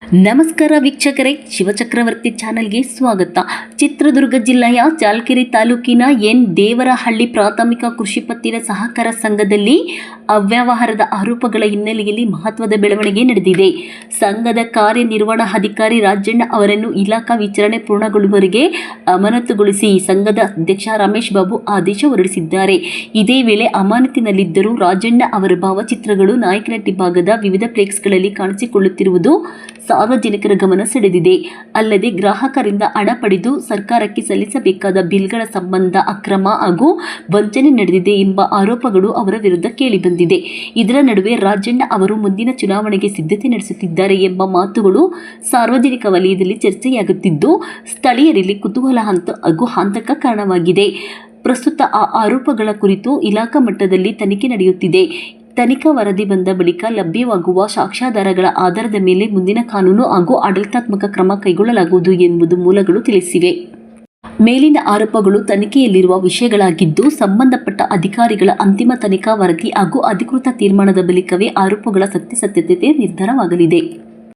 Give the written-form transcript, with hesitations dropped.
ನಮಸ್ಕಾರ ವೀಕ್ಷಕರೇ, ಶಿವಚಕ್ರವರ್ತಿ ಚಾನೆಲ್ಗೆ ಸ್ವಾಗತ. ಚಿತ್ರದುರ್ಗ ಜಿಲ್ಲೆಯ ಚಾಲ್ಕೆರೆ ತಾಲೂಕಿನ ದೇವರಹಳ್ಳಿ ಪ್ರಾಥಮಿಕ ಕೃಷಿ ಪತ್ತಿನ ಸಹಕಾರ ಸಂಘದಲ್ಲಿ ಅವ್ಯವಹಾರದ ಆರೋಪಗಳ ಹಿನ್ನೆಲೆಯಲ್ಲಿ ಮಹತ್ವದ ಬೆಳವಣಿಗೆ ನಡೆದಿದೆ. ಸಂಘದ ಕಾರ್ಯನಿರ್ವಹಣಾಧಿಕಾರಿ ರಾಜಣ್ಣ ಅವರನ್ನು ಇಲಾಖಾ ವಿಚಾರಣೆ ಪೂರ್ಣಗೊಳ್ಳುವವರೆಗೆ ಅಮಾನತುಗೊಳಿಸಿ ಸಂಘದ ಅಧ್ಯಕ್ಷ ರಮೇಶ್ ಬಾಬು ಆದೇಶ ಹೊರಡಿಸಿದ್ದಾರೆ. ಇದೇ ವೇಳೆ ಅಮಾನತಿನಲ್ಲಿದ್ದರೂ ರಾಜಣ್ಣ ಅವರ ಭಾವಚಿತ್ರಗಳು ನಾಯಕನಹಟ್ಟಿ ಭಾಗದ ವಿವಿಧ ಫ್ಲೆಕ್ಸ್ಗಳಲ್ಲಿ ಕಾಣಿಸಿಕೊಳ್ಳುತ್ತಿರುವುದು ಸಾರ್ವಜನಿಕರ ಗಮನ ಸೆಳೆದಿದೆ. ಅಲ್ಲದೆ ಗ್ರಾಹಕರಿಂದ ಹಣ ಪಡೆದು ಸರ್ಕಾರಕ್ಕೆ ಸಲ್ಲಿಸಬೇಕಾದ ಬಿಲ್ಗಳ ಸಂಬಂಧ ಅಕ್ರಮ ಹಾಗೂ ವಂಚನೆ ನಡೆದಿದೆ ಎಂಬ ಆರೋಪಗಳು ಅವರ ವಿರುದ್ಧ ಕೇಳಿಬಂದಿದೆ. ಇದರ ನಡುವೆ ರಾಜಣ್ಣ ಅವರು ಮುಂದಿನ ಚುನಾವಣೆಗೆ ಸಿದ್ಧತೆ ನಡೆಸುತ್ತಿದ್ದಾರೆ ಎಂಬ ಮಾತುಗಳು ಸಾರ್ವಜನಿಕ ವಲಯದಲ್ಲಿ ಚರ್ಚೆಯಾಗುತ್ತಿದ್ದು, ಸ್ಥಳೀಯರಲ್ಲಿ ಕುತೂಹಲ ಹಾಗೂ ಆತಂಕ ಕಾರಣವಾಗಿದೆ. ಪ್ರಸ್ತುತ ಆ ಆರೋಪಗಳ ಕುರಿತು ಇಲಾಖಾ ಮಟ್ಟದಲ್ಲಿ ತನಿಖೆ ನಡೆಯುತ್ತಿದೆ. ತನಿಖಾ ವರದಿ ಬಂದ ಬಳಿಕ ಲಭ್ಯವಾಗುವ ಸಾಕ್ಷ್ಯಾಧಾರಗಳ ಆಧಾರದ ಮೇಲೆ ಮುಂದಿನ ಕಾನೂನು ಹಾಗೂ ಆಡಳಿತಾತ್ಮಕ ಕ್ರಮ ಕೈಗೊಳ್ಳಲಾಗುವುದು ಎಂಬುದು ಮೂಲಗಳು ತಿಳಿಸಿವೆ. ಮೇಲಿನ ಆರೋಪಗಳು ತನಿಖೆಯಲ್ಲಿರುವ ವಿಷಯಗಳಾಗಿದ್ದು, ಸಂಬಂಧಪಟ್ಟ ಅಧಿಕಾರಿಗಳ ಅಂತಿಮ ತನಿಖಾ ವರದಿ ಹಾಗೂ ಅಧಿಕೃತ ತೀರ್ಮಾನದ ಬಳಿಕವೇ ಆರೋಪಗಳ ಸತ್ಯಾಸತ್ಯತೆ ನಿರ್ಧಾರವಾಗಲಿದೆ.